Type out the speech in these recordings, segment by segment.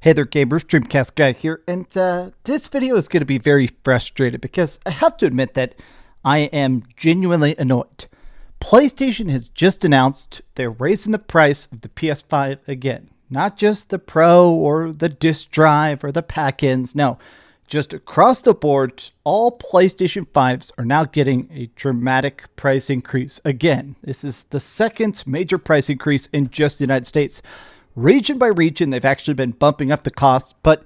Hey there gamers, DreamcastGuy here, and this video is going to be very frustrated because I have to admit that I am genuinely annoyed. PlayStation has just announced they're raising the price of the PS5 again. Not just the Pro or the disk drive or the pack-ins, no. Just across the board, all PlayStation 5s are now getting a dramatic price increase. Again, this is the second major price increase in just the United States. Region by region, they've actually been bumping up the costs, but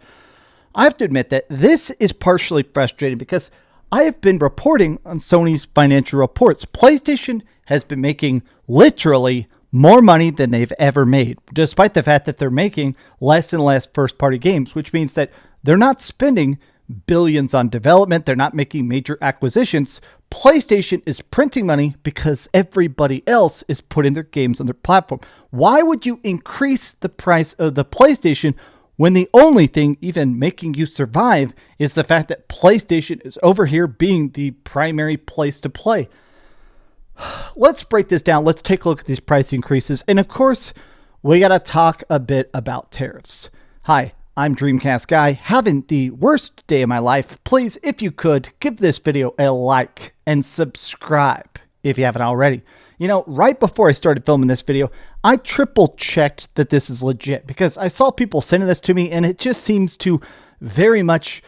I have to admit that this is partially frustrating because I have been reporting on Sony's financial reports. PlayStation has been making literally more money than they've ever made, despite the fact that they're making less and less first-party games, which means that they're not spending billions on development. They're not making major acquisitions. PlayStation is printing money because everybody else is putting their games on their platform. Why would you increase the price of the PlayStation when the only thing even making you survive is the fact that PlayStation is over here being the primary place to play? Let's break this down. Let's take a look at these price increases. And of course, we got to talk a bit about tariffs. Hi, I'm DreamcastGuy, having the worst day of my life. Please, if you could, give this video a like and subscribe if you haven't already. You know, right before I started filming this video, I triple checked that this is legit because I saw people sending this to me and it just seems to very much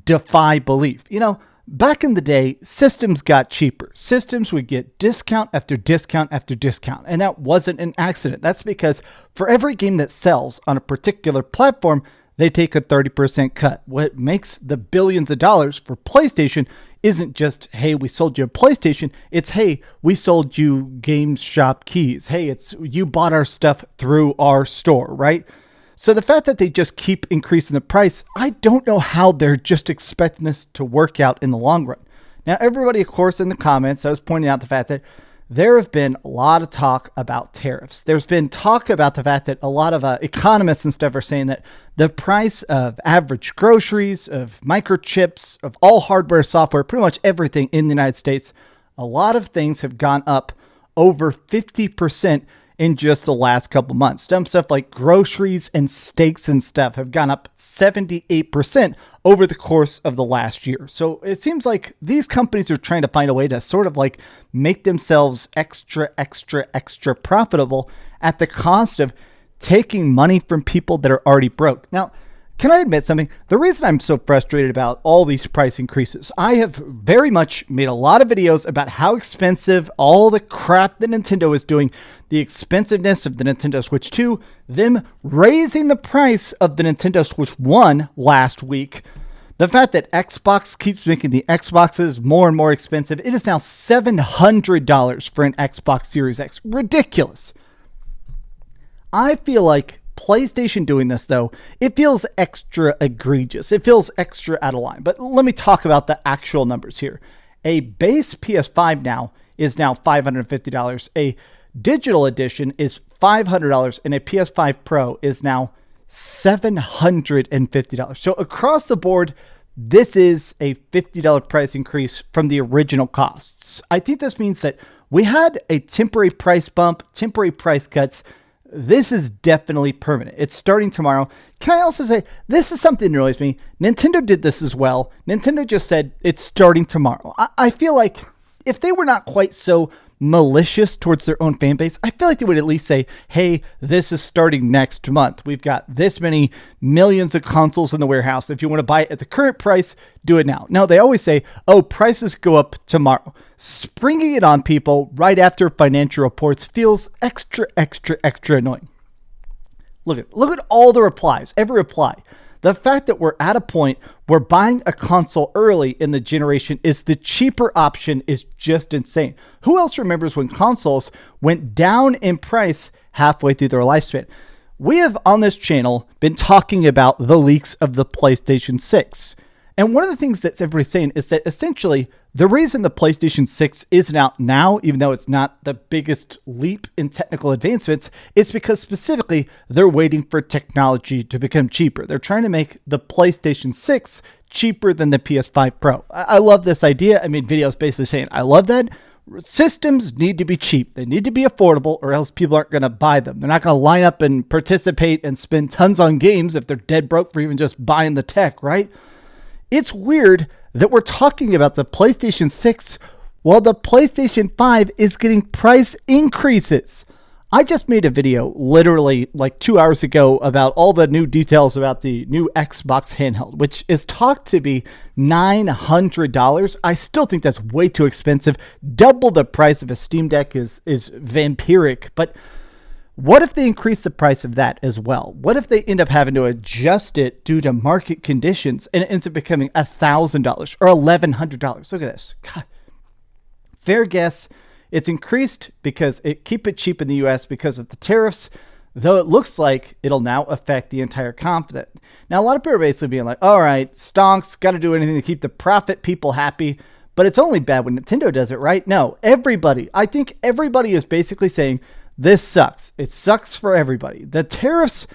defy belief. You know, back in the day, systems got cheaper. Systems would get discount after discount after discount, and that wasn't an accident. That's because for every game that sells on a particular platform, they take a 30% cut. What makes the billions of dollars for PlayStation isn't just, hey, we sold you a PlayStation. It's, hey, we sold you GameStop keys. Hey, it's you bought our stuff through our store, right? So the fact that they just keep increasing the price, I don't know how they're just expecting this to work out in the long run. Now, everybody, of course, in the comments, I was pointing out the fact that there have been a lot of talk about tariffs. There's been talk about the fact that a lot of economists and stuff are saying that the price of average groceries, of microchips, of all hardware, software, pretty much everything in the United States, a lot of things have gone up over 50% in just the last couple months. Some stuff like groceries and steaks and stuff have gone up 78% over the course of the last year. So it seems like these companies are trying to find a way to sort of like make themselves extra profitable at the cost of taking money from people that are already broke. Now, can I admit something? The reason I'm so frustrated about all these price increases, I have very much made a lot of videos about how expensive all the crap that Nintendo is doing, the expensiveness of the Nintendo Switch 2, them raising the price of the Nintendo Switch 1 last week, the fact that Xbox keeps making the Xboxes more and more expensive. It is now $700 for an Xbox Series X. Ridiculous. I feel like PlayStation doing this, though, it feels extra egregious. It feels extra out of line. But let me talk about the actual numbers here. A base PS5 now is now $550. A digital edition is $500. And a PS5 Pro is now $750. So across the board, this is a $50 price increase from the original costs. I think this means that we had a temporary price bump, temporary price cuts. This is definitely permanent. It's starting tomorrow. Can I also say, this is something that annoys me. Nintendo did this as well. Nintendo just said it's starting tomorrow. I feel like if they were not quite so malicious towards their own fan base, I feel like they would at least say, hey, this is starting next month. We've got this many millions of consoles in the warehouse. If you want to buy it at the current price, do it now. No, they always say, oh, prices go up tomorrow. Springing it on people right after financial reports feels extra annoying. Look at all the replies, every reply. The fact that we're at a point where buying a console early in the generation is the cheaper option is just insane. Who else remembers when consoles went down in price halfway through their lifespan? We have on this channel been talking about the leaks of the PlayStation 6. And one of the things that everybody's saying is that essentially the reason the PlayStation 6 isn't out now, even though it's not the biggest leap in technical advancements, is because specifically they're waiting for technology to become cheaper. They're trying to make the PlayStation 6 cheaper than the PS5 Pro. I love this idea. I made videos basically saying I love that. systems need to be cheap. They need to be affordable, or else people aren't going to buy them. They're not going to line up and participate and spend tons on games if they're dead broke for even just buying the tech, right? It's weird that we're talking about the PlayStation 6 while the PlayStation 5 is getting price increases. I just made a video literally like 2 hours ago about all the new details about the new Xbox handheld, which is talked to be $900. I still think that's way too expensive. Double the price of a Steam Deck is vampiric. But what if they increase the price of that as well? What if they end up having to adjust it due to market conditions and it ends up becoming $1,000 or $1,100? Look at this. God. Fair guess. It's increased because keep it cheap in the U.S. because of the tariffs, though it looks like it'll now affect the entire continent. Now, a lot of people are basically being like, all right, stonks, got to do anything to keep the profit people happy, but it's only bad when Nintendo does it, right? No, everybody. I think everybody is basically saying this sucks. It sucks for everybody. The tariffs,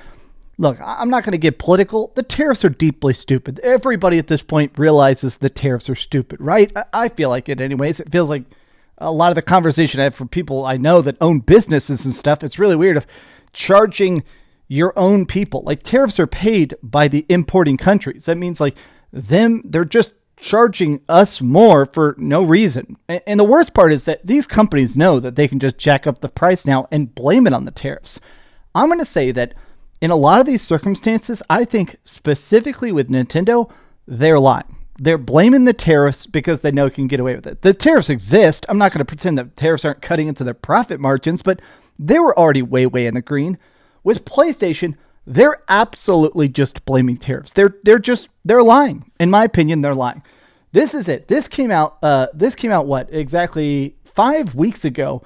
look, I'm not going to get political. The tariffs are deeply stupid. Everybody at this point realizes the tariffs are stupid, right? I feel like it anyways. It feels like a lot of the conversation I have from people I know that own businesses and stuff, it's really weird of charging your own people. Like tariffs are paid by the importing countries. That means like they're just charging us more for no reason. And the worst part is that these companies know that they can just jack up the price now and blame it on the tariffs. I'm going to say that in a lot of these circumstances, I think specifically with Nintendo, they're lying. They're blaming the tariffs because they know can get away with it. The tariffs exist. I'm not going to pretend that tariffs aren't cutting into their profit margins, but they were already way in the green. With PlayStation, they're absolutely just blaming tariffs. They're lying. In my opinion, they're lying. This is it. This came out what? Exactly 5 weeks ago.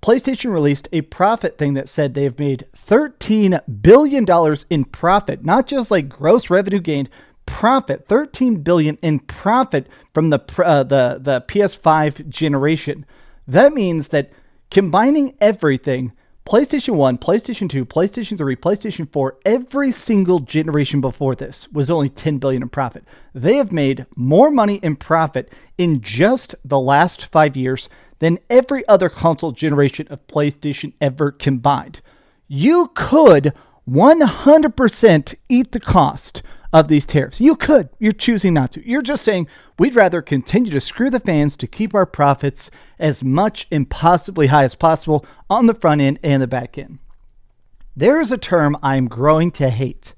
PlayStation released a profit thing that said they've made $13 billion in profit, not just like gross revenue gained, profit, $13 billion in profit from the PS5 generation. That means that combining everything, PlayStation 1, PlayStation 2, PlayStation 3, PlayStation 4, every single generation before this was only $10 billion in profit. They have made more money in profit in just the last 5 years than every other console generation of PlayStation ever combined. You could 100% eat the cost of these tariffs. You could. You're choosing not to. You're just saying, we'd rather continue to screw the fans to keep our profits as much and possibly high as possible on the front end and the back end. There is a term I'm growing to hate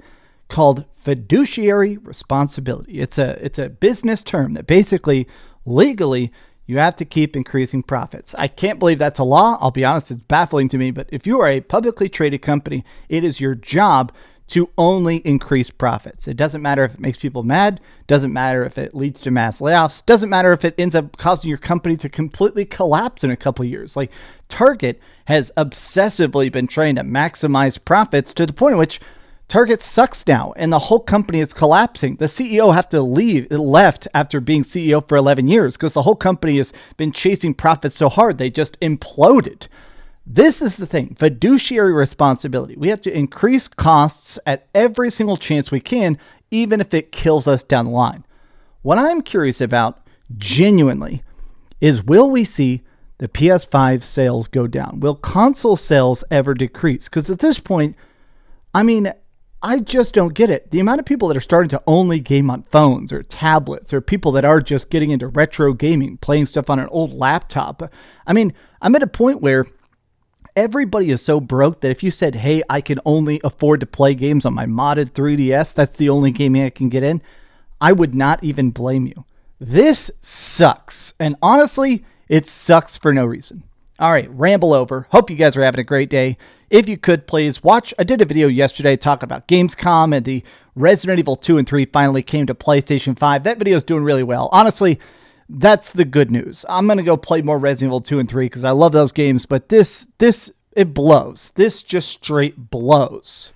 called fiduciary responsibility. It's a business term that basically, legally, you have to keep increasing profits. I can't believe that's a law. I'll be honest, it's baffling to me. But if you are a publicly traded company, it is your job to only increase profits. It doesn't matter if it makes people mad, doesn't matter if it leads to mass layoffs, doesn't matter if it ends up causing your company to completely collapse in a couple of years. Like Target has obsessively been trying to maximize profits to the point at which Target sucks now and the whole company is collapsing. The CEO left after being CEO for 11 years because the whole company has been chasing profits so hard they just imploded. This is the thing, fiduciary responsibility. We have to increase costs at every single chance we can, even if it kills us down the line. What I'm curious about, genuinely, is will we see the PS5 sales go down? Will console sales ever decrease? Because at this point, I mean, I just don't get it. The amount of people that are starting to only game on phones or tablets or people that are just getting into retro gaming, playing stuff on an old laptop. I mean, I'm at a point where everybody is so broke that if you said, hey, I can only afford to play games on my modded 3DS, that's the only gaming I can get in, I would not even blame you. This sucks. And honestly, it sucks for no reason. All right, ramble over. Hope you guys are having a great day. If you could, please watch. I did a video yesterday talking about Gamescom and the Resident Evil 2 and 3 finally came to PlayStation 5. That video is doing really well. Honestly, that's the good news. I'm going to go play more Resident Evil 2 and 3 because I love those games, but this, it blows. This just straight blows.